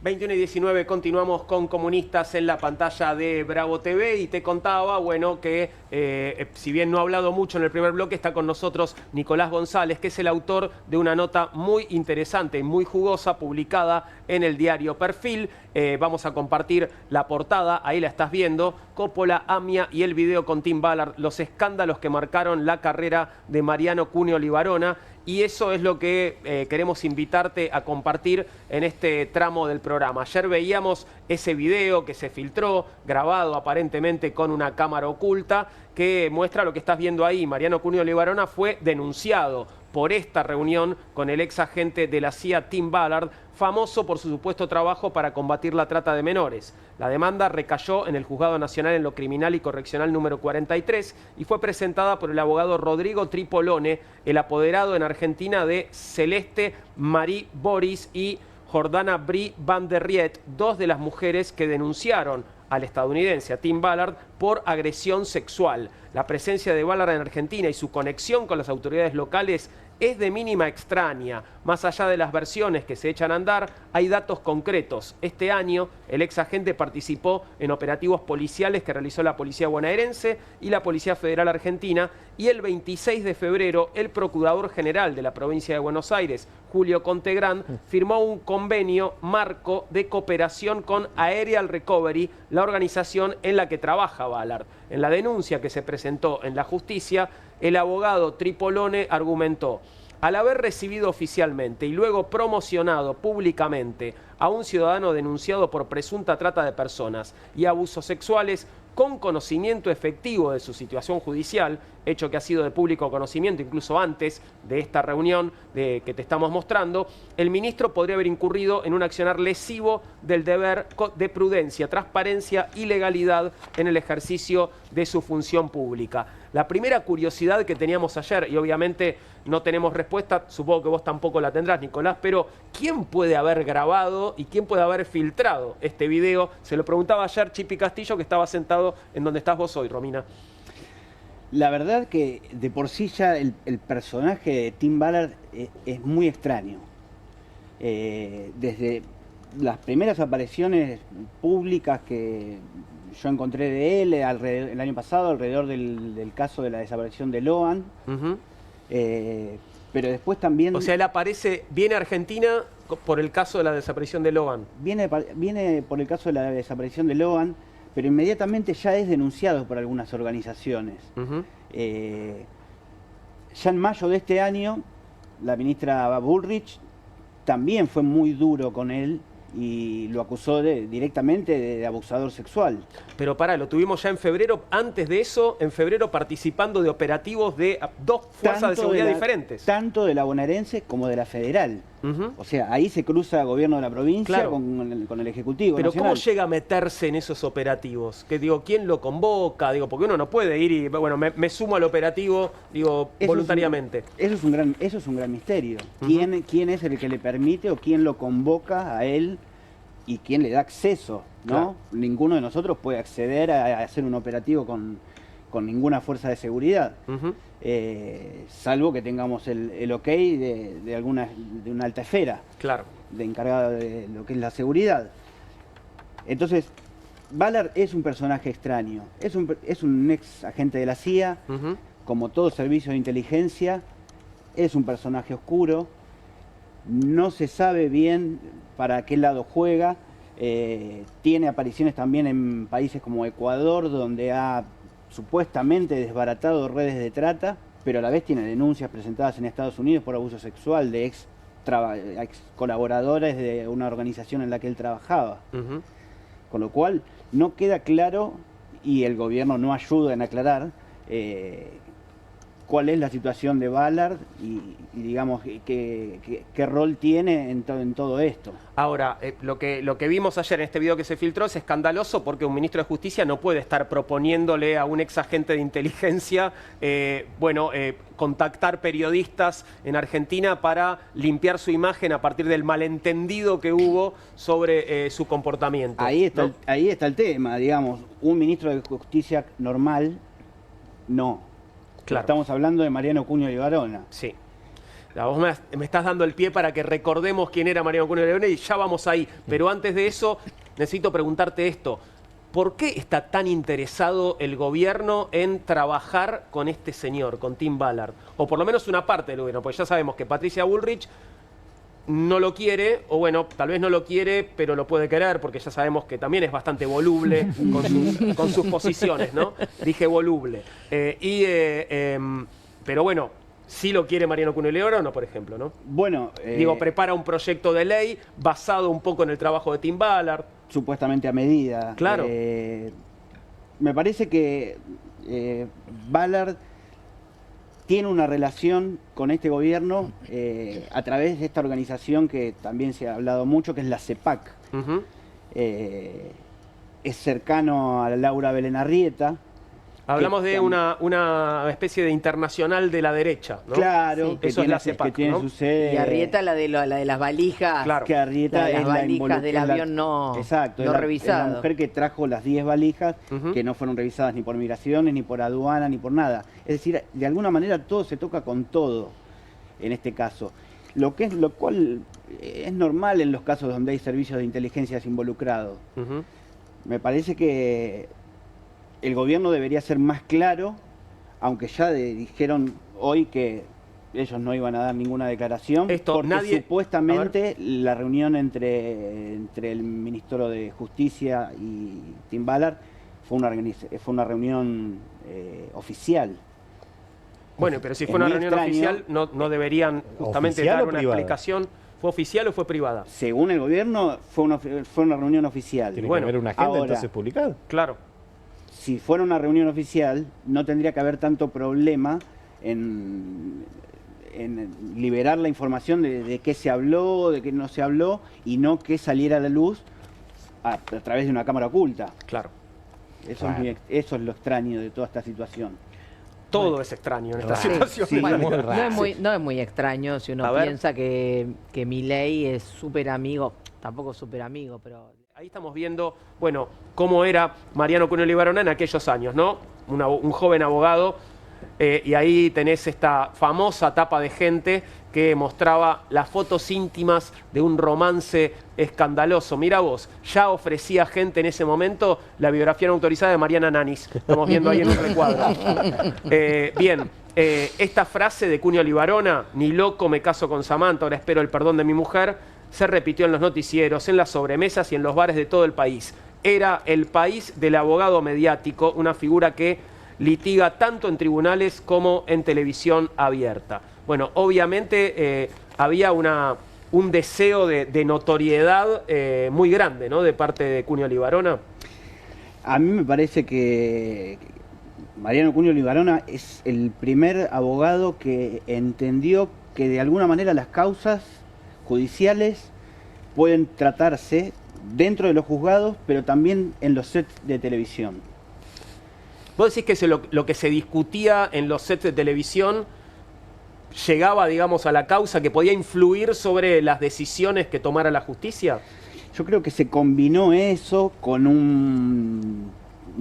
21:19, continuamos con Comunistas en la pantalla de Bravo TV y te contaba, bueno, que si bien no ha hablado mucho en el primer bloque, está con nosotros Nicolás González, que es el autor de una nota muy interesante y muy jugosa publicada en el diario Perfil. Vamos a compartir la portada, ahí la estás viendo, Coppola, AMIA y el video con Tim Ballard, los escándalos que marcaron la carrera de Mariano Cuneo Libarona. Y eso es lo que queremos invitarte a compartir en este tramo del programa. Ayer veíamos ese video que se filtró, grabado aparentemente con una cámara oculta, que muestra lo que estás viendo ahí. Mariano Cuneo Libarona fue denunciado por esta reunión con el ex agente de la CIA Tim Ballard, famoso por su supuesto trabajo para combatir la trata de menores. La demanda recayó en el Juzgado Nacional en lo Criminal y Correccional número 43 y fue presentada por el abogado Rodrigo Tripolone, el apoderado en Argentina de Celeste Marie Boris y Jordana Brie Van der Riet, dos de las mujeres que denunciaron al estadounidense, a Tim Ballard, por agresión sexual. La presencia de Ballard en Argentina y su conexión con las autoridades locales es de mínima extraña. Más allá de las versiones que se echan a andar, hay datos concretos. Este año, el ex agente participó en operativos policiales que realizó la Policía Bonaerense y la Policía Federal Argentina, y el 26 de febrero, el Procurador General de la Provincia de Buenos Aires, Julio Contegrán, firmó un convenio marco de cooperación con Aerial Recovery, la organización en la que trabaja Ballard. En la denuncia que se presentó en la justicia, el abogado Tripolone argumentó: al haber recibido oficialmente y luego promocionado públicamente a un ciudadano denunciado por presunta trata de personas y abusos sexuales, con conocimiento efectivo de su situación judicial, hecho que ha sido de público conocimiento incluso antes de esta reunión que te estamos mostrando, el ministro podría haber incurrido en un accionar lesivo del deber de prudencia, transparencia y legalidad en el ejercicio de su función pública. La primera curiosidad que teníamos ayer, y obviamente no tenemos respuesta, supongo que vos tampoco la tendrás, Nicolás, pero ¿quién puede haber grabado y quién puede haber filtrado este video? Se lo preguntaba ayer Chipi Castillo, que estaba sentado en donde estás vos hoy, Romina. La verdad que de por sí ya el personaje de Tim Ballard es muy extraño. Desde las primeras apariciones públicas que yo encontré de él el año pasado, alrededor del caso de la desaparición de Loan. Pero después también... O sea, él aparece, viene a Argentina por el caso de la desaparición de Loan. Viene por el caso de la desaparición de Loan, pero inmediatamente ya es denunciado por algunas organizaciones. Ya en mayo de este año, la ministra Bullrich también fue muy duro con él y lo acusó directamente de abusador sexual. Pero pará, lo tuvimos ya en febrero, antes de eso, en febrero participando de operativos de dos fuerzas de seguridad diferentes. Tanto de la bonaerense como de la federal. O sea, ahí se cruza el gobierno de la provincia, claro, con el Ejecutivo Pero Nacional. ¿cómo llega a meterse en esos operativos? Que digo, ¿quién lo convoca? Digo, porque uno no puede ir y, bueno, me sumo al operativo, digo, voluntariamente. Eso es un gran misterio. ¿Quién es el que le permite o quién lo convoca a él y quién le da acceso, ¿no? Claro. Ninguno de nosotros puede acceder a hacer un operativo con ninguna fuerza de seguridad. Salvo que tengamos el ok de una alta esfera, claro, de encargada de lo que es la seguridad. Entonces, Ballard es un personaje extraño, es un ex agente de la CIA, como todo servicio de inteligencia, es un personaje oscuro, no se sabe bien para qué lado juega, tiene apariciones también en países como Ecuador, donde ha supuestamente desbaratado redes de trata, pero a la vez tiene denuncias presentadas en Estados Unidos por abuso sexual de ex colaboradores de una organización en la que él trabajaba. Con lo cual no queda claro, y el gobierno no ayuda en aclarar, cuál es la situación de Ballard y digamos, qué rol tiene en todo esto. Ahora, lo que vimos ayer en este video que se filtró es escandaloso porque un ministro de Justicia no puede estar proponiéndole a un ex agente de inteligencia, contactar periodistas en Argentina para limpiar su imagen a partir del malentendido que hubo sobre su comportamiento. Ahí está el tema, digamos, un ministro de Justicia normal, no. Claro. Estamos hablando de Mariano Cuneo Libarona. Sí. Vos me estás dando el pie para que recordemos quién era Mariano Cunio Liberona y ya vamos ahí. Pero antes de eso, necesito preguntarte esto. ¿Por qué está tan interesado el gobierno en trabajar con este señor, con Tim Ballard? O por lo menos una parte del gobierno, porque ya sabemos que Patricia Bullrich no lo quiere, o bueno, tal vez no lo quiere, pero lo puede querer, porque ya sabemos que también es bastante voluble con sus posiciones, ¿no? Dije voluble. Pero bueno, sí lo quiere Mariano Cunio Liberona, por ejemplo, ¿no? Bueno, digo, prepara un proyecto de ley basado un poco en el trabajo de Tim Ballard. Supuestamente a medida. Claro. Me parece que Ballard tiene una relación con este gobierno a través de esta organización que también se ha hablado mucho, que es la CEPAC. Es cercano a Laura Belén Arrieta. Hablamos de una especie de internacional de la derecha, ¿no? Claro, sí. Eso es la CEPAC, que tiene ¿no? su sede. Y Arrieta la de las valijas. Claro. Que Arrieta las es valijas del avión no revisadas. Es la mujer que trajo las 10 valijas que no fueron revisadas ni por migraciones, ni por aduana, ni por nada. Es decir, de alguna manera todo se toca con todo en este caso. Lo cual es normal en los casos donde hay servicios de inteligencia involucrados. Me parece que el gobierno debería ser más claro, aunque ya dijeron hoy que ellos no iban a dar ninguna declaración, porque supuestamente la reunión entre el ministro de Justicia y Tim Ballard fue una reunión oficial. Bueno, pero si fue una reunión oficial, no deberían justamente dar una explicación. ¿Fue oficial o fue privada? Según el gobierno, fue una reunión oficial. Tiene que haber una agenda entonces publicada. Claro. Si fuera una reunión oficial, no tendría que haber tanto problema en liberar la información de qué se habló, de qué no se habló, y no que saliera a la luz a través de una cámara oculta. Claro. Eso es lo extraño de toda esta situación. Todo es extraño en esta situación. Sí, no es muy extraño si uno piensa que Milei es súper amigo, tampoco súper amigo, pero... Ahí estamos viendo, bueno, cómo era Mariano Cunio Liberona en aquellos años, ¿no? Un joven abogado, y ahí tenés esta famosa tapa de gente que mostraba las fotos íntimas de un romance escandaloso. Mira vos, ya ofrecía gente en ese momento la biografía no autorizada de Mariana Nanis. Estamos viendo ahí en un recuadro. Bien, esta frase de Cunio Liberona, ni loco me caso con Samantha, ahora espero el perdón de mi mujer, se repitió en los noticieros, en las sobremesas y en los bares de todo el país. Era el país del abogado mediático, una figura que litiga tanto en tribunales como en televisión abierta. Bueno, obviamente había un deseo de notoriedad muy grande, ¿no?, de parte de Cunio Liberona. A mí me parece que Mariano Cunio Liberona es el primer abogado que entendió que de alguna manera las causas judiciales pueden tratarse dentro de los juzgados, pero también en los sets de televisión. ¿Vos decís que lo que se discutía en los sets de televisión llegaba, digamos, a la causa, que podía influir sobre las decisiones que tomara la justicia? Yo creo que se combinó eso con un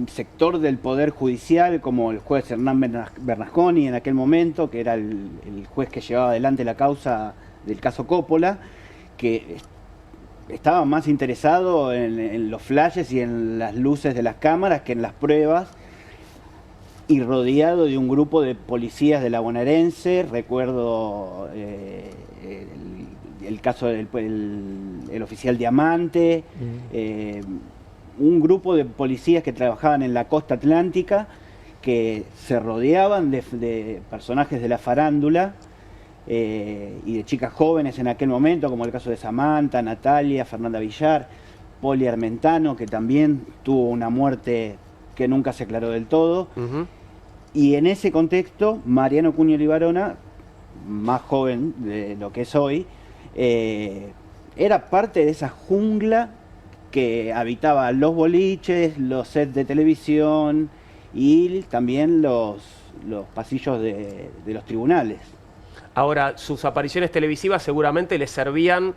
sector del Poder Judicial, como el juez Hernán Bernasconi en aquel momento, que era el juez que llevaba adelante la causa del caso Coppola, que estaba más interesado en los flashes y en las luces de las cámaras que en las pruebas, y rodeado de un grupo de policías de la bonaerense. Recuerdo el caso del oficial Diamante, un grupo de policías que trabajaban en la costa atlántica, que se rodeaban de personajes de la farándula, y de chicas jóvenes en aquel momento, como el caso de Samantha, Natalia, Fernanda Villar, Poli Armentano, que también tuvo una muerte que nunca se aclaró del todo. Y en ese contexto, Mariano Cunio Liberona, más joven de lo que es hoy, era parte de esa jungla que habitaba los boliches, los sets de televisión y también los pasillos de los tribunales. Ahora, sus apariciones televisivas seguramente le servían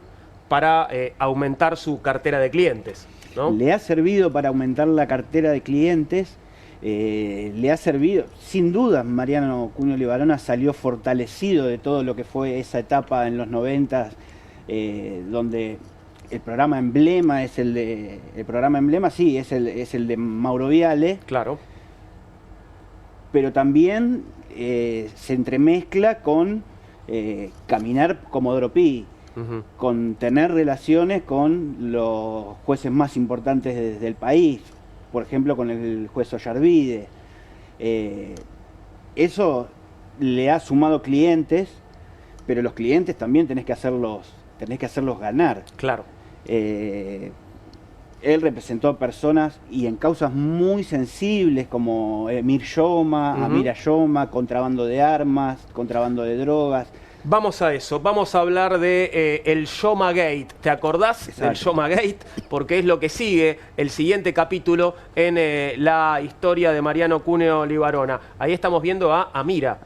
para aumentar su cartera de clientes, ¿no? Le ha servido para aumentar la cartera de clientes, le ha servido, sin duda. Mariano Cunio Libarona salió fortalecido de todo lo que fue esa etapa en los 90, donde el programa emblema es el programa emblema, sí, es el de Mauro Viale. Claro. Pero también se entremezcla con caminar Comodoro Pi, con tener relaciones con los jueces más importantes del país, por ejemplo con el juez Ollarvide. Eso le ha sumado clientes, pero los clientes también tenés que hacerlos ganar. Claro. Él representó a personas y en causas muy sensibles como Emir Yoma, Amira Yoma, contrabando de armas, contrabando de drogas. Vamos a eso, vamos a hablar de el Yoma Gate. ¿Te acordás del Yoma Gate? Porque es lo que sigue, el siguiente capítulo en la historia de Mariano Cunio Libarona. Ahí estamos viendo a Amira.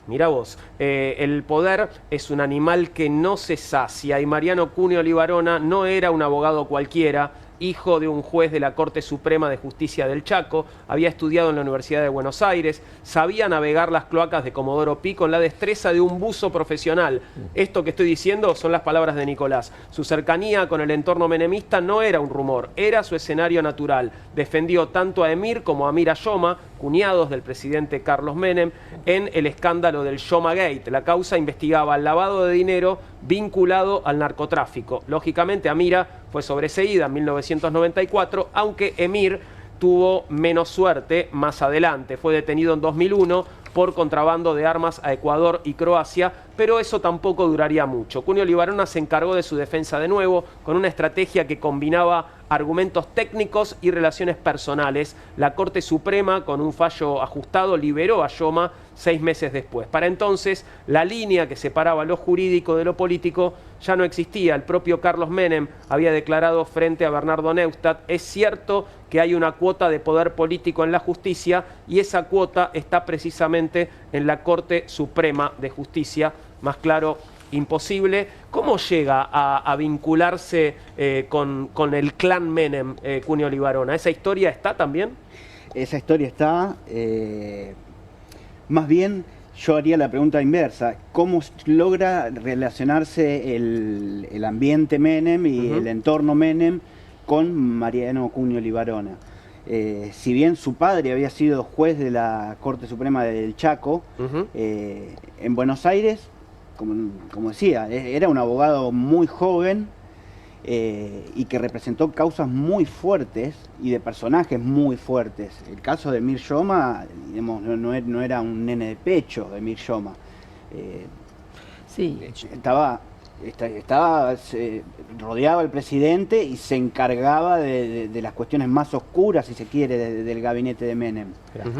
Mira vos, el poder es un animal que no se sacia y Mariano Cunio Libarona no era un abogado cualquiera, hijo de un juez de la Corte Suprema de Justicia del Chaco, había estudiado en la Universidad de Buenos Aires, sabía navegar las cloacas de Comodoro Pi con la destreza de un buzo profesional. Esto que estoy diciendo son las palabras de Nicolás. Su cercanía con el entorno menemista no era un rumor, era su escenario natural. Defendió tanto a Emir como a Amira Yoma, cuñados del presidente Carlos Menem, en el escándalo del Yoma Gate. La causa investigaba el lavado de dinero vinculado al narcotráfico. Lógicamente, Amira fue sobreseída en 1994, aunque Emir tuvo menos suerte más adelante. Fue detenido en 2001 por contrabando de armas a Ecuador y Croacia, pero eso tampoco duraría mucho. Cunio Libarona se encargó de su defensa de nuevo, con una estrategia que combinaba argumentos técnicos y relaciones personales. La Corte Suprema, con un fallo ajustado, liberó a Yoma 6 meses después. Para entonces, la línea que separaba lo jurídico de lo político ya no existía. El propio Carlos Menem había declarado frente a Bernardo Neustadt: es cierto que hay una cuota de poder político en la justicia y esa cuota está precisamente en la Corte Suprema de Justicia. Más claro, imposible. ¿Cómo llega a vincularse con el clan Menem, Cunio Libarona? ¿Esa historia está también? Esa historia está. Más bien, yo haría la pregunta inversa. ¿Cómo logra relacionarse el ambiente Menem y el entorno Menem con Mariano Cunio Libarona? Si bien su padre había sido juez de la Corte Suprema del Chaco, en Buenos Aires, como decía, era un abogado muy joven y que representó causas muy fuertes y de personajes muy fuertes. El caso de Emir Yoma, digamos, no era un nene de pecho de Emir Yoma. Sí. Rodeaba al presidente y se encargaba de las cuestiones más oscuras, si se quiere, del gabinete de Menem.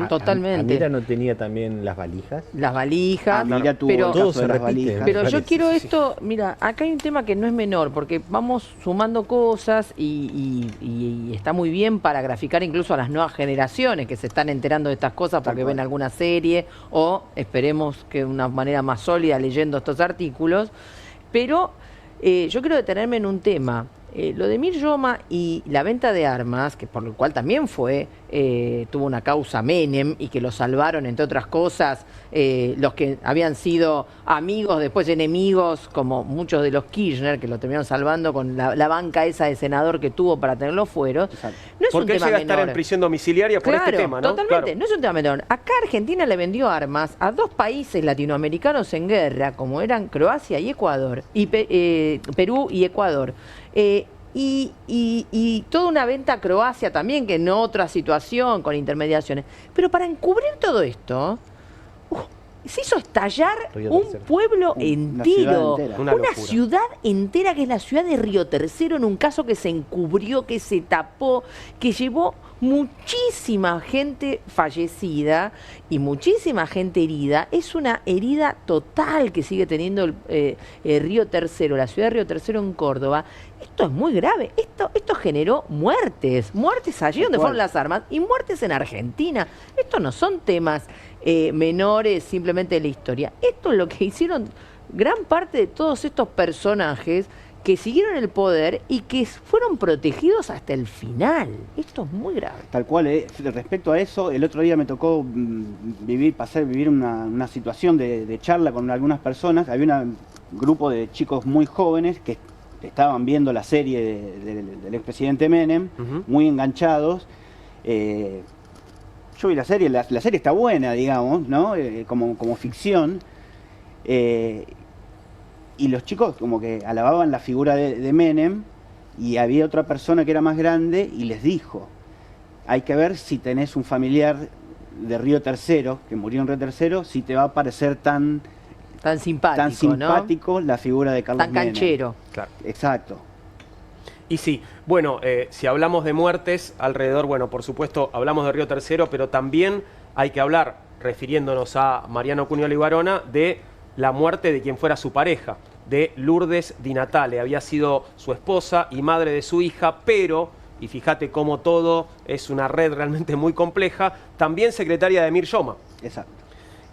Totalmente. ¿Amira no tenía también las valijas? Las valijas. Amira tuvo el caso de las valijas. Pero yo quiero esto, mira, acá hay un tema que no es menor, porque vamos sumando cosas y está muy bien para graficar incluso a las nuevas generaciones que se están enterando de estas cosas porque ven alguna serie o esperemos que de una manera más sólida leyendo estos artículos. Pero yo quiero detenerme en un tema. Lo de Emir Yoma y la venta de armas, que por lo cual también tuvo una causa Menem y que lo salvaron, entre otras cosas, los que habían sido amigos, después enemigos, como muchos de los Kirchner, que lo terminaron salvando con la banca esa de senador que tuvo para tener los fueros. No es porque un tema llega a estar menor. en prisión domiciliaria por este tema, ¿no? Totalmente, Claro. no es un tema menor. Acá Argentina le vendió armas a 2 países latinoamericanos en guerra, como eran Croacia y Ecuador, y Perú y Ecuador. Y toda una venta a Croacia también, que en otra situación, con intermediaciones. Pero para encubrir todo esto, se hizo estallar un pueblo entero, una ciudad entera, que es la ciudad de Río Tercero, en un caso que se encubrió, que se tapó, que llevó muchísima gente fallecida y muchísima gente herida. Es una herida total que sigue teniendo el Río Tercero, la ciudad de Río Tercero en Córdoba. Esto es muy grave. Esto generó muertes allí donde fueron las armas y muertes en Argentina. Estos no son temas menores simplemente de la historia. Esto es lo que hicieron gran parte de todos estos personajes que siguieron el poder y que fueron protegidos hasta el final. Esto es muy grave. Tal cual, respecto a eso, el otro día me tocó vivir una situación de charla con algunas personas. Había un grupo de chicos muy jóvenes que estaban viendo la serie del expresidente Menem, muy enganchados. Yo vi la serie está buena, digamos, ¿no? Como ficción. Y los chicos como que alababan la figura de Menem, y había otra persona que era más grande y les dijo: hay que ver si tenés un familiar de Río Tercero, que murió en Río Tercero, si te va a parecer tan simpático, ¿no? La figura de Carlos Tan Menem. canchero. Claro. Exacto. Y sí, bueno, si hablamos de muertes alrededor, bueno, por supuesto hablamos de Río Tercero, pero también hay que hablar, refiriéndonos a Mariano Cunioli Libarona, de la muerte de quien fuera su pareja, de Lourdes Di Natale. Había sido su esposa y madre de su hija, pero, y fíjate cómo todo es una red realmente muy compleja, también secretaria de Emir Yoma. Exacto.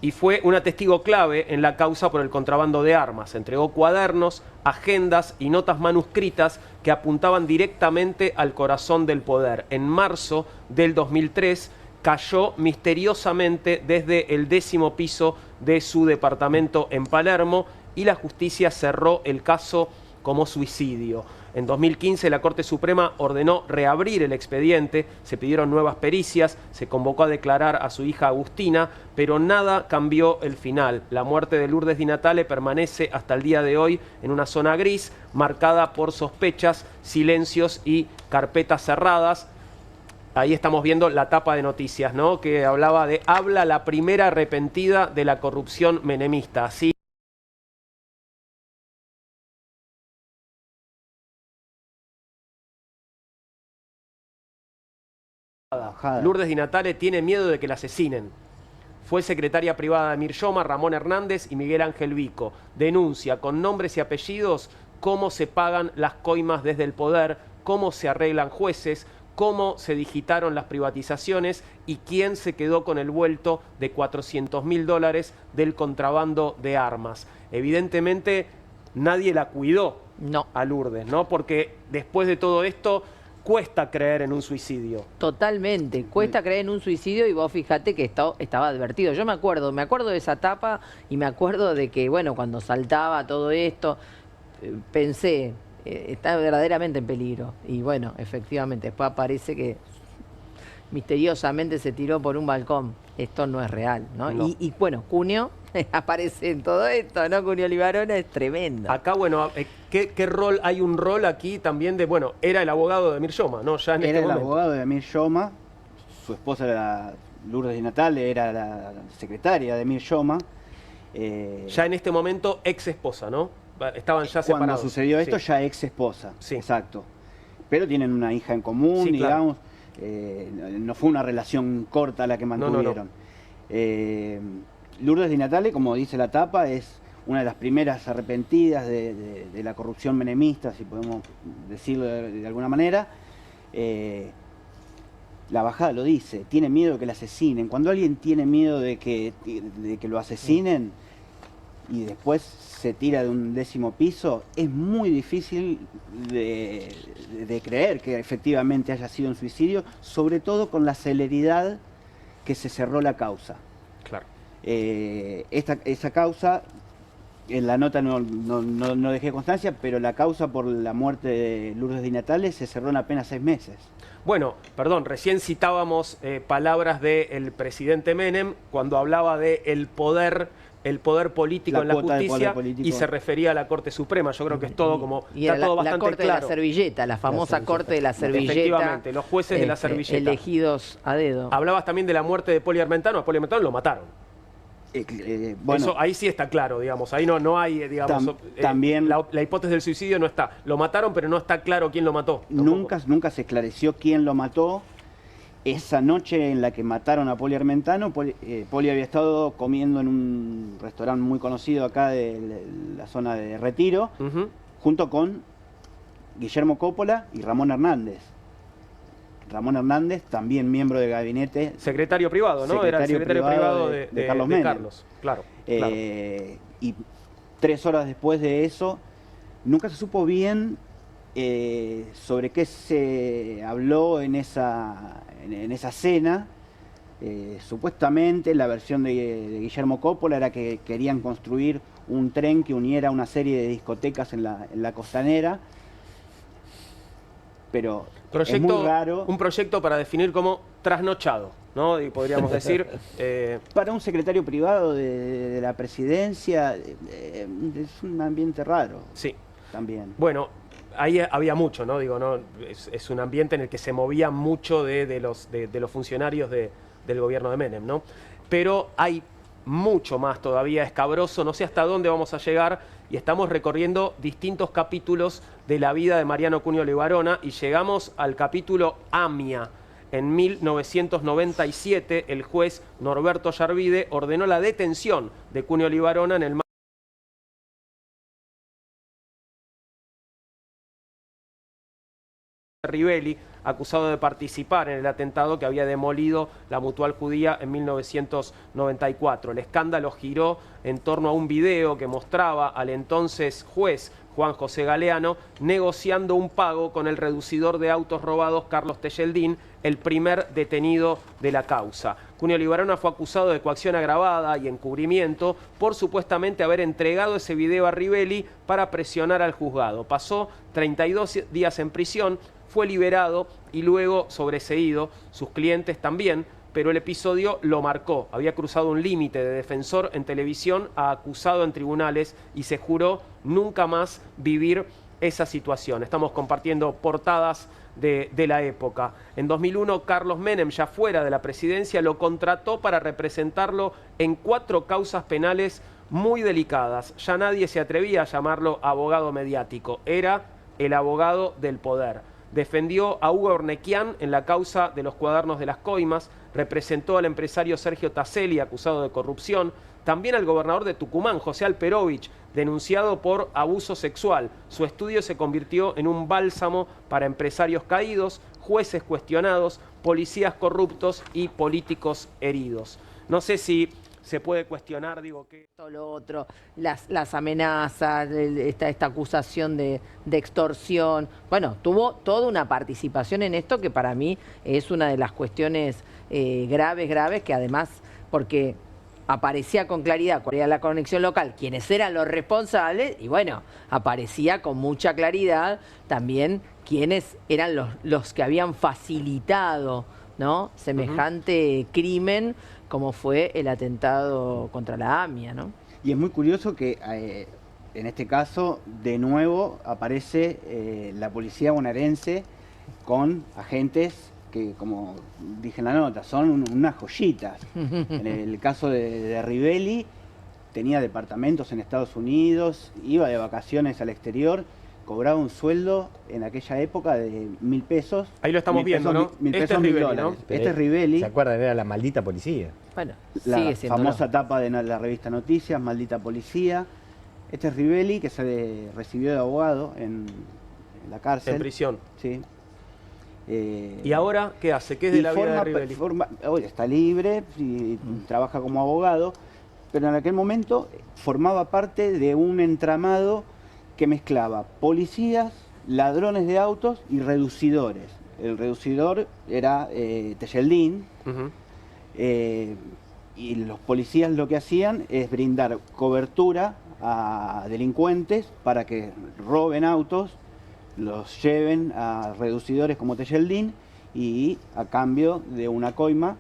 Y fue una testigo clave en la causa por el contrabando de armas. Entregó cuadernos, agendas y notas manuscritas que apuntaban directamente al corazón del poder. En marzo del 2003 cayó misteriosamente desde el 10º piso de su departamento en Palermo y la justicia cerró el caso como suicidio. En 2015 la Corte Suprema ordenó reabrir el expediente, se pidieron nuevas pericias, se convocó a declarar a su hija Agustina, pero nada cambió el final. La muerte de Lourdes Di Natale permanece hasta el día de hoy en una zona gris, marcada por sospechas, silencios y carpetas cerradas. Ahí estamos viendo la tapa de noticias, ¿no? Que hablaba de habla la primera arrepentida de la corrupción menemista. Así Lourdes Di Natale tiene miedo de que la asesinen. Fue secretaria privada de Emir Yoma, Ramón Hernández y Miguel Ángel Vico. Denuncia con nombres y apellidos cómo se pagan las coimas desde el poder, cómo se arreglan jueces, cómo se digitaron las privatizaciones y quién se quedó con el vuelto de $400.000 del contrabando de armas. Evidentemente nadie la cuidó a Lourdes, ¿no? Porque después de todo esto cuesta creer en un suicidio. Totalmente, cuesta creer en un suicidio, y vos fíjate que estaba advertido. Yo me acuerdo de esa etapa y me acuerdo de que, bueno, cuando saltaba todo esto, pensé, está verdaderamente en peligro. Y bueno, efectivamente, después aparece que misteriosamente se tiró por un balcón. Esto no es real, ¿no? No. Y bueno, Cunio aparece en todo esto, ¿no? Cunio Libarona es tremendo. Acá, bueno, ¿qué rol? Hay un rol aquí también de, bueno, era el abogado de Emir Yoma, ¿no? Ya en Era este el momento. abogado de Emir Yoma, su esposa era Lourdes Di Natale, era la secretaria de Emir Yoma. Ya en este momento ex esposa, ¿no? Estaban ya separados. Cuando sucedió esto, Sí. ya ex esposa. Sí. Exacto. Pero tienen una hija en común, Sí, claro. digamos. No fue una relación corta la que mantuvieron. No. Lourdes Di Natale, como dice la tapa, es una de las primeras arrepentidas de la corrupción menemista, si podemos decirlo de alguna manera. La bajada lo dice, tiene miedo de que la asesinen. Cuando alguien tiene miedo de que lo asesinen y después se tira de un 10º piso, es muy difícil de creer que efectivamente haya sido un suicidio, sobre todo con la celeridad que se cerró la causa. Claro. Esa causa, en la nota no dejé constancia, pero la causa por la muerte de Lourdes Di Natale se cerró en apenas 6 meses. Bueno, perdón, recién citábamos palabras del presidente Menem cuando hablaba de el poder político La en la cuota del justicia, poder político. y se refería a la Corte Suprema. Yo creo que es todo como Y está era todo la bastante corte claro. de la servilleta, la famosa servilleta. corte de la servilleta. Efectivamente, los jueces de la servilleta. Elegidos a dedo. Hablabas también de la muerte de Poli Armentano. A Poli Armentano lo mataron. Bueno, Eso ahí sí está claro, digamos. Ahí no hay, digamos, también la hipótesis del suicidio no está. Lo mataron, pero no está claro quién lo mató. Tampoco. nunca se esclareció quién lo mató. Esa noche en la que mataron a Poli Armentano, Poli había estado comiendo en un restaurante muy conocido acá de la zona de Retiro, Ujú. junto con Guillermo Coppola y Ramón Hernández. Ramón Hernández, también miembro del gabinete. Secretario privado, ¿no? Era el secretario privado de Carlos Menem. Carlos. Claro, claro. Y 3 horas después de eso, Nunca se supo bien sobre qué se habló en esa cena. Supuestamente la versión de Guillermo Coppola era que querían construir un tren que uniera una serie de discotecas en la costanera, pero es muy raro. Un proyecto para definir como trasnochado, ¿no? Y podríamos decir... Para un secretario privado de la presidencia es un ambiente raro. Sí. También. Bueno, ahí había mucho, ¿no? Digo, no, es un ambiente en el que se movía mucho de los funcionarios del gobierno de Menem, ¿no? Pero hay mucho más todavía escabroso, no sé hasta dónde vamos a llegar, y estamos recorriendo distintos capítulos de la vida de Mariano Cunio Libarona y llegamos al capítulo AMIA. En 1997, el juez Norberto Yarvide ordenó la detención de Cunio Libarona en el marco de Rivelli, acusado de participar en el atentado que había demolido la Mutual Judía en 1994. El escándalo giró en torno a un video que mostraba al entonces juez Juan José Galeano negociando un pago con el reducidor de autos robados Carlos Tejeldín, el primer detenido de la causa. Cunio Libarona fue acusado de coacción agravada y encubrimiento por supuestamente haber entregado ese video a Rivelli para presionar al juzgado. Pasó 32 días en prisión, fue liberado y luego sobreseído, sus clientes también, pero el episodio lo marcó. Había cruzado un límite de defensor en televisión a acusado en tribunales y se juró nunca más vivir esa situación. Estamos compartiendo portadas de la época. En 2001, Carlos Menem, ya fuera de la presidencia, lo contrató para representarlo en 4 causas penales muy delicadas. Ya nadie se atrevía a llamarlo abogado mediático. Era el abogado del poder. Defendió a Hugo Ornequian en la causa de los cuadernos de las coimas, representó al empresario Sergio Taselli, acusado de corrupción, también al gobernador de Tucumán, José Alperovich, denunciado por abuso sexual. Su estudio se convirtió en un bálsamo para empresarios caídos, jueces cuestionados, policías corruptos y políticos heridos. No sé si se puede cuestionar, digo, que... Todo lo otro, las amenazas, esta acusación de extorsión. Bueno, tuvo toda una participación en esto que para mí es una de las cuestiones graves, que además, porque aparecía con claridad cuál era la conexión local, quiénes eran los responsables, y bueno, aparecía con mucha claridad también quiénes eran los que habían facilitado, ¿no?, semejante crimen como fue el atentado contra la AMIA, ¿no? Y es muy curioso que en este caso de nuevo aparece la policía bonaerense con agentes que, como dije en la nota, son unas joyitas. En el caso de Rivelli, tenía departamentos en Estados Unidos, iba de vacaciones al exterior, cobraba un sueldo en aquella época de 1.000 pesos. Ahí lo estamos viendo, ¿no? 1.000 Este pesos, es 1.000 Rivelli, dólares. ¿no? Este es Rivelli. ¿Se acuerdan? Era la maldita policía. Bueno, La sigue siendo famosa tapa de la revista Noticias, Maldita Policía. Este es Rivelli, que se recibió de abogado en la cárcel. En prisión. Sí. ¿Y ahora qué hace? ¿Qué es de la vida de Rivelli? Hoy está libre y trabaja como abogado, pero en aquel momento formaba parte de un entramado que mezclaba policías, ladrones de autos y reducidores. El reducidor era Tejeldín, y los policías lo que hacían es brindar cobertura a delincuentes para que roben autos, los lleven a reducidores como Tejeldín y a cambio de una coima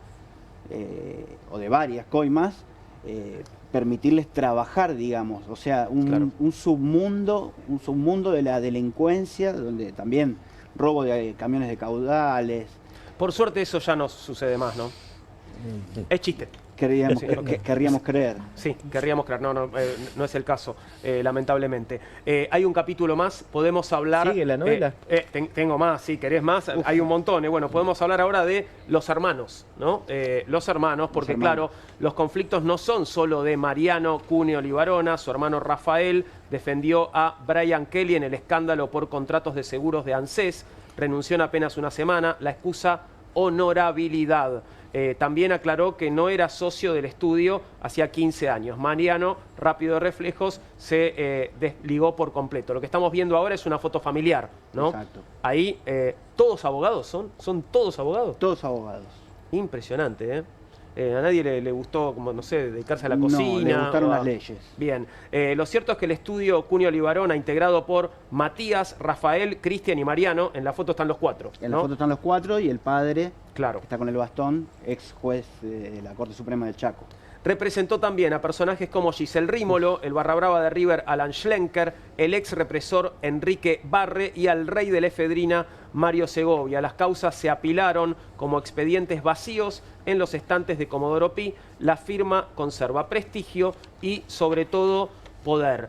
o de varias coimas permitirles trabajar, digamos, o sea, un submundo de la delincuencia, donde también robo de camiones de caudales. Por suerte eso ya no sucede más, ¿no? Es chiste. Querríamos creer. Sí, querríamos creer. No es el caso, lamentablemente. Hay un capítulo más, podemos hablar... ¿Sigue la novela? Tengo más, si querés más, hay un montón. Bueno, podemos hablar ahora de los hermanos, ¿no? Los hermanos, porque claro, los conflictos no son solo de Mariano Cunio Libarona, su hermano Rafael defendió a Brian Kelly en el escándalo por contratos de seguros de ANSES, renunció en apenas una semana, la excusa honorabilidad. También aclaró que no era socio del estudio hacía 15 años. Mariano, rápido de reflejos, se desligó por completo. Lo que estamos viendo ahora es una foto familiar, ¿no? Exacto. Ahí, ¿todos abogados son todos abogados? Todos abogados. Impresionante, ¿eh? A nadie le gustó, como no sé, dedicarse a la No, cocina. le gustaron o a- las leyes. Bien. Lo cierto es que el estudio Cuneo Libarona, integrado por Matías, Rafael, Cristian y Mariano, en la foto están los cuatro, En ¿no? la foto están los cuatro y el padre, Claro. que está con el bastón, ex juez de la Corte Suprema del Chaco. Representó también a personajes como Giselle Rímolo, el barra brava de River Alan Schlenker, el ex represor Enrique Barre y al rey de la efedrina Mario Segovia. Las causas se apilaron como expedientes vacíos en los estantes de Comodoro Pi. La firma conserva prestigio y sobre todo poder.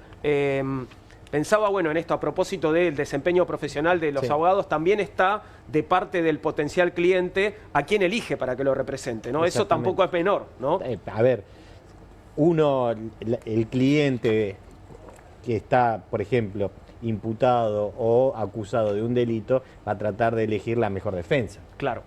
Pensaba, bueno, en esto a propósito del desempeño profesional de los Sí. abogados, también está de parte del potencial cliente a quien elige para que lo represente, ¿no? Eso Exactamente. tampoco es menor, ¿no? A ver, el cliente que está, por ejemplo, imputado o acusado de un delito, va a tratar de elegir la mejor defensa. Claro.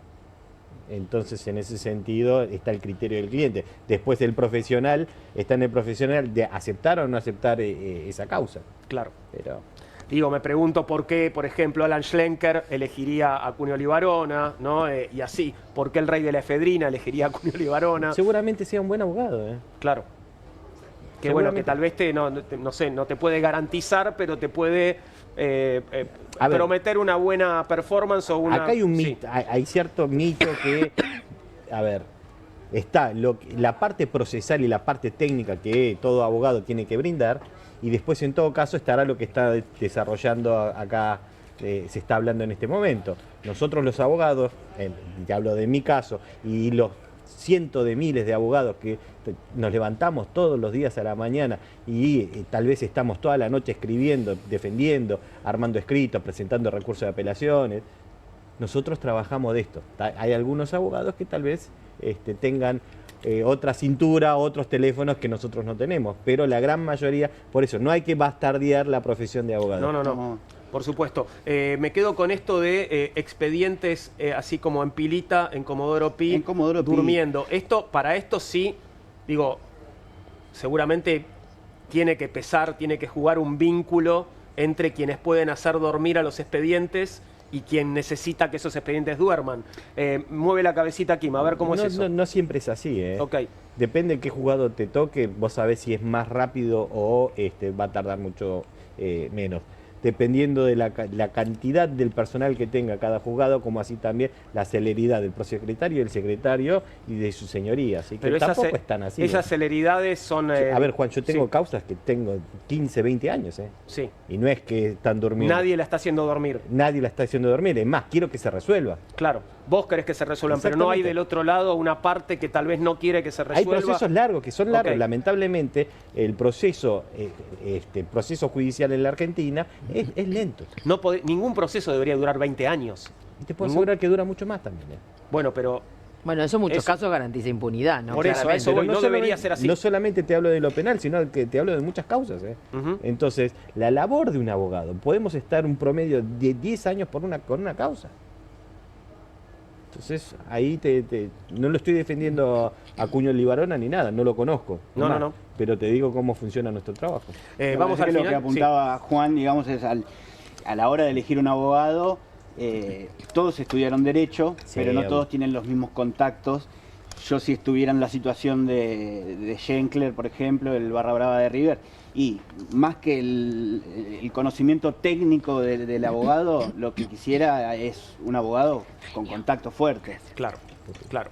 Entonces, en ese sentido, está el criterio del cliente. Después, el profesional está en el profesional de aceptar o no aceptar esa causa. Claro. Pero Digo, me pregunto por qué, por ejemplo, Alan Schlenker elegiría a Cuneo Libarona, ¿no? Y así, ¿por qué el rey de la efedrina elegiría a Cuneo Libarona? seguramente sea un buen abogado, ¿eh? Claro. Que bueno, que Seguramente. tal vez no sé, no te puede garantizar, pero te puede A ver. prometer una buena performance o una... Acá hay un sí, mito, hay cierto mito que, a ver, está la parte procesal y la parte técnica que todo abogado tiene que brindar, y después en todo caso estará lo que está desarrollando acá, se está hablando en este momento. Nosotros los abogados, te hablo de mi caso, y los cientos de miles de abogados que nos levantamos todos los días a la mañana y tal vez estamos toda la noche escribiendo, defendiendo, armando escritos, presentando recursos de apelaciones. Nosotros trabajamos de esto. Hay algunos abogados que tal vez tengan otra cintura, otros teléfonos que nosotros no tenemos, pero la gran mayoría, por eso, no hay que bastardear la profesión de abogado. No. No. Por supuesto. Me quedo con esto de expedientes así como en pilita, en Comodoro Pi, En Comodoro Pi. durmiendo. Para esto sí, digo, seguramente tiene que pesar, tiene que jugar un vínculo entre quienes pueden hacer dormir a los expedientes y quien necesita que esos expedientes duerman. Mueve la cabecita, Kim, a ver cómo no, es eso. no siempre es así, ¿eh? Ok, Depende de qué juzgado te toque, vos sabés si es más rápido o va a tardar mucho menos. Dependiendo de la cantidad del personal que tenga cada juzgado, como así también la celeridad del prosecretario, del secretario y de su señoría. Así que tampoco es tan así. esas celeridades son... A ver, Juan, yo tengo sí, causas que tengo 15, 20 años, ¿eh? sí. Y no es que están durmiendo. Nadie la está haciendo dormir. Nadie la está haciendo dormir. Es más, quiero que se resuelva. Claro, vos querés que se resuelvan, pero no hay Exactamente. del otro lado una parte que tal vez no quiere que se Hay resuelva. procesos largos, que son largos. Ok. Lamentablemente, el proceso, proceso judicial en la Argentina es lento. Ningún proceso debería durar 20 años. Y te puedo Ningún- asegurar que dura mucho más también. ¿eh? Bueno, pero Bueno, eso en muchos Eso. casos garantiza impunidad, ¿no? Por eso, Claramente. eso voy, no solamente- debería ser así. No solamente te hablo de lo penal, sino que te hablo de muchas causas. ¿eh? Ujú. Entonces, la labor de un abogado, podemos estar un promedio de 10 años con una causa. Entonces, ahí no lo estoy defendiendo a Cuneo Libarona ni nada, no lo conozco. No, Además, no. Pero te digo cómo funciona nuestro trabajo. Vamos al Lo final. que apuntaba Juan, digamos, es a la hora de elegir un abogado, todos estudiaron Derecho, Sí, pero no obvio. todos tienen los mismos contactos. Yo si estuviera en la situación de Schenkler, por ejemplo, el barra brava de River, y más que el conocimiento técnico del abogado, lo que quisiera es un abogado con contactos fuertes. Claro, claro.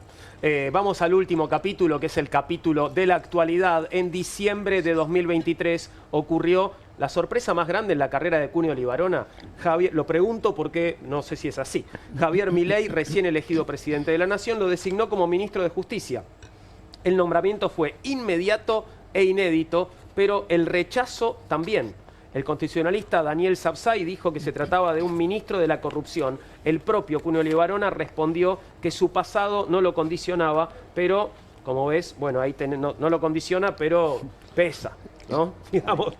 Vamos al último capítulo, que es el capítulo de la actualidad. En diciembre de 2023 ocurrió la sorpresa más grande en la carrera de Cuneo Libarona. Javier, lo pregunto porque no sé si es así. Javier Milei, recién elegido presidente de la Nación, lo designó como ministro de Justicia. El nombramiento fue inmediato e inédito, pero el rechazo también. El constitucionalista Daniel Sapsay dijo que se trataba de un ministro de la corrupción. El propio Cuneo Libarona respondió que su pasado no lo condicionaba, pero, como ves, bueno, ahí no lo condiciona, pero pesa, ¿no? Digamos,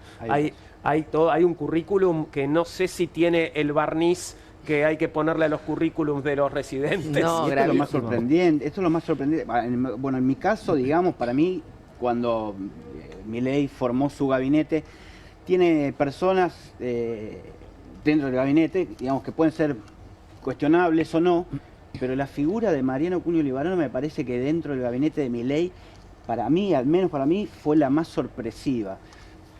hay un currículum que no sé si tiene el barniz que hay que ponerle a los currículums de los residentes. No, Y esto es lo más gravísimo. sorprendente. Esto es lo más sorprendente. Bueno, en mi caso, digamos, para mí, cuando Milei formó su gabinete, tiene personas dentro del gabinete, digamos, que pueden ser cuestionables o no, pero la figura de Mariano Cunio Libarona me parece que dentro del gabinete de Milei, para mí, al menos para mí, fue la más sorpresiva.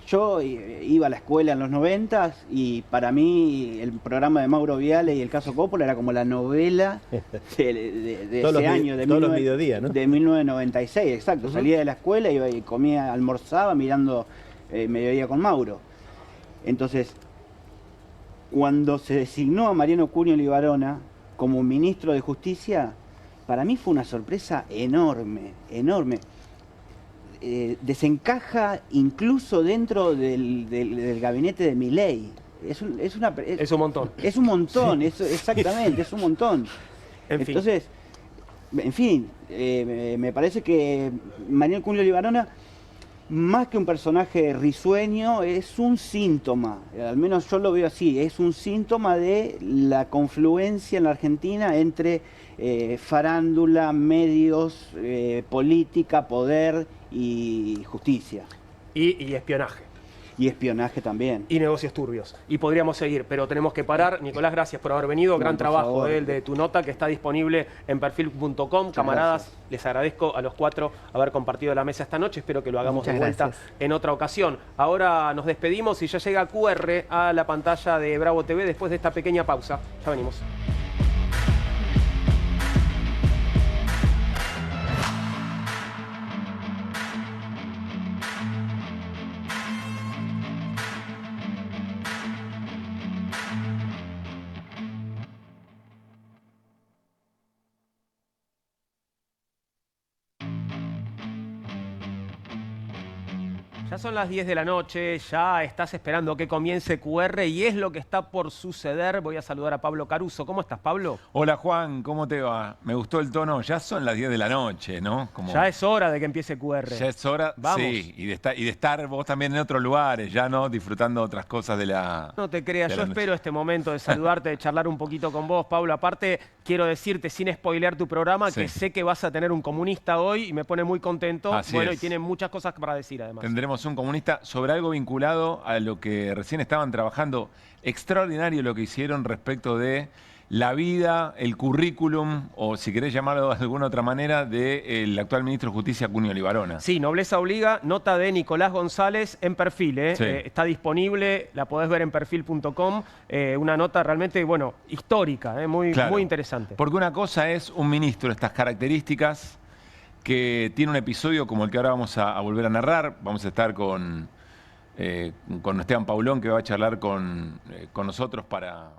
Yo iba a la escuela en los 90 y para mí el programa de Mauro Viale y el caso Coppola era como la novela de Todos ese los año, de, todos los 19 mediodías, ¿no? de 1996, exacto. Salía de la escuela, iba y comía, almorzaba mirando Mediodía con Mauro. Entonces, cuando se designó a Mariano Cunio Libarona como ministro de Justicia, para mí fue una sorpresa enorme, enorme. Desencaja incluso dentro del gabinete de Milei. Es Es un montón. Es un montón, exactamente, es un montón. En fin. Entonces, en fin, me parece que Mariano Cunio Libarona, más que un personaje risueño, es un síntoma, al menos yo lo veo así, es un síntoma de la confluencia en la Argentina entre farándula, medios, política, poder y justicia. Y espionaje. Y espionaje también. Y negocios turbios. Y podríamos seguir, pero tenemos que parar. Nicolás, gracias por haber venido. Gran por trabajo favor. el de tu nota, que está disponible en perfil.com. Camaradas, gracias. les agradezco a los 4 haber compartido la mesa esta noche. Espero que lo hagamos Muchas de vuelta gracias. en otra ocasión. Ahora nos despedimos y ya llega QR a la pantalla de Bravo TV después de esta pequeña pausa. Ya venimos. Ya son las 10 de la noche, ya estás esperando que comience QR y es lo que está por suceder. Voy a saludar a Pablo Caruso. ¿Cómo estás, Pablo? Hola Juan, ¿cómo te va? Me gustó el tono, ya son las 10 de la noche, ¿no? Como Ya es hora de que empiece QR. ya es hora, Vamos. sí, y de estar vos también en otros lugares, ya no disfrutando otras cosas de la... No te creas, de yo la noche. espero este momento de saludarte, de charlar un poquito con vos, Pablo. Aparte, quiero decirte, sin spoilear tu programa, que Sí. sé que vas a tener un comunista hoy y me pone muy contento. Así Bueno, es. y tiene muchas cosas para decir además. Tendremos un comunista sobre algo vinculado a lo que recién estaban trabajando. Extraordinario lo que hicieron respecto de la vida, el currículum, o si querés llamarlo de alguna otra manera, del actual ministro de Justicia, Cunio Libarona. Sí, Nobleza Obliga, nota de Nicolás González en perfil. Sí. Está disponible, la podés ver en perfil.com. Una nota realmente, bueno, histórica, muy, Claro. muy interesante. Porque una cosa es un ministro de estas características que tiene un episodio como el que ahora vamos a volver a narrar. Vamos a estar con Esteban Paulón, que va a charlar con nosotros para